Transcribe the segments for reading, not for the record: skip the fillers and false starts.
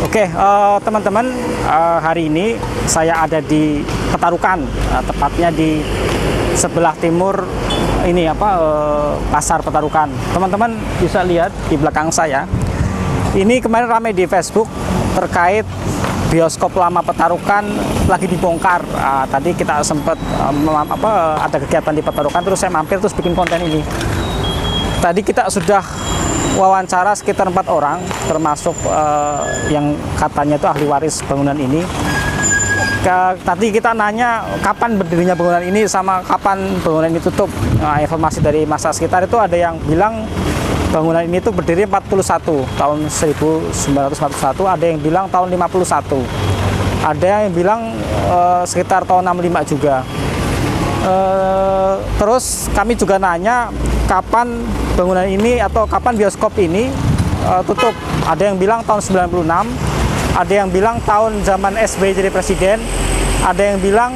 Oke, teman-teman, hari ini saya ada di Petarukan, tepatnya di sebelah timur ini pasar Petarukan. Teman-teman bisa lihat di belakang saya. Ini kemarin ramai di Facebook terkait bioskop lama Petarukan lagi dibongkar. Tadi kita sempat ada kegiatan di Petarukan, terus saya mampir terus bikin konten ini. Tadi kita sudah wawancara sekitar 4 orang, termasuk yang katanya itu ahli waris bangunan ini. Tadi kita nanya kapan berdirinya bangunan ini sama kapan bangunan ini tutup. Informasi dari masa sekitar itu ada yang bilang bangunan ini tuh berdiri 41 tahun 1941, ada yang bilang tahun 51, ada yang bilang sekitar tahun 65 juga. Terus kami juga nanya kapan bangunan ini atau kapan bioskop ini tutup. Ada yang bilang tahun 96, ada yang bilang tahun zaman SBY jadi presiden, ada yang bilang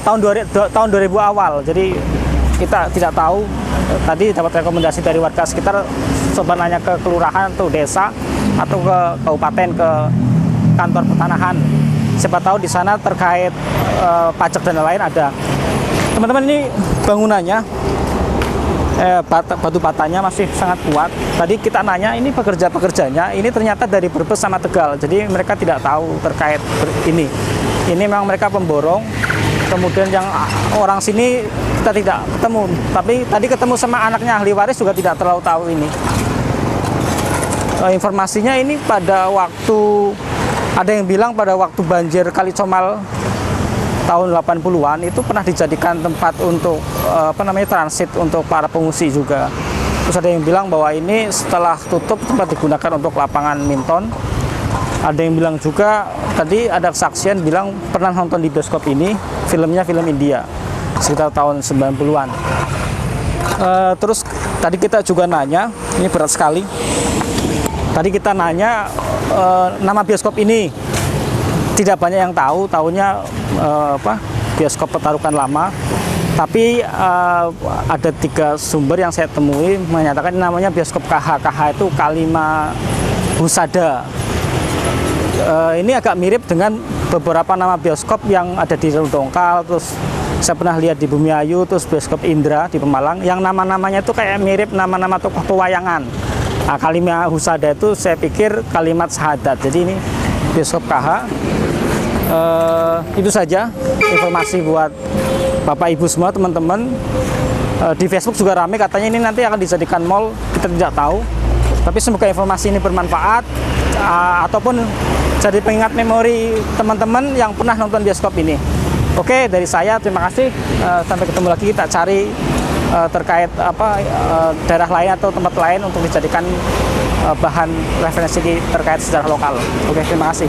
tahun 2000 awal. Jadi kita tidak tahu. Tadi dapat rekomendasi dari warga sekitar, coba nanya ke kelurahan atau desa atau ke kabupaten, ke kantor pertanahan. Siapa tahu di sana terkait pajak dan lain ada. Teman-teman, ini bangunannya, batu batanya masih sangat kuat. Tadi kita nanya ini pekerjanya, ini ternyata dari Brebes sama Tegal. Jadi mereka tidak tahu terkait ini. Ini memang mereka pemborong. Kemudian yang orang sini kita tidak ketemu. Tapi tadi ketemu sama anaknya ahli waris juga tidak terlalu tahu ini. Informasinya ini pada waktu, ada yang bilang pada waktu banjir Kali Comal tahun 80-an itu pernah dijadikan tempat untuk transit untuk para pengungsi juga. Terus ada yang bilang bahwa ini setelah tutup tempat digunakan untuk lapangan minton. Ada yang bilang juga, tadi ada kesaksian bilang pernah nonton di bioskop ini, filmnya film India sekitar tahun 90-an. Terus tadi kita juga nanya, ini berat sekali. Tadi kita nanya nama bioskop ini, tidak banyak yang tahu, tahunya bioskop Petarukan lama. Tapi ada 3 sumber yang saya temui menyatakan namanya bioskop KH. KH itu Kalima Husada. Ini agak mirip dengan beberapa nama bioskop yang ada di Dongkal, terus saya pernah lihat di Bumiayu, terus bioskop Indra di Pemalang, yang nama-namanya itu kayak mirip nama-nama tokoh pewayangan. Nah, Kalima Husada itu saya pikir kalimat syahadat. Jadi ini bioskop KH. Itu saja informasi buat Bapak Ibu semua, teman-teman. Di Facebook juga ramai katanya ini nanti akan dijadikan mall, kita tidak tahu. Tapi semoga informasi ini bermanfaat ataupun jadi pengingat memori teman-teman yang pernah nonton bioskop ini. Oke, dari saya terima kasih. Sampai ketemu lagi, kita cari terkait daerah lain atau tempat lain untuk dijadikan bahan referensi terkait sejarah lokal. Oke, terima kasih.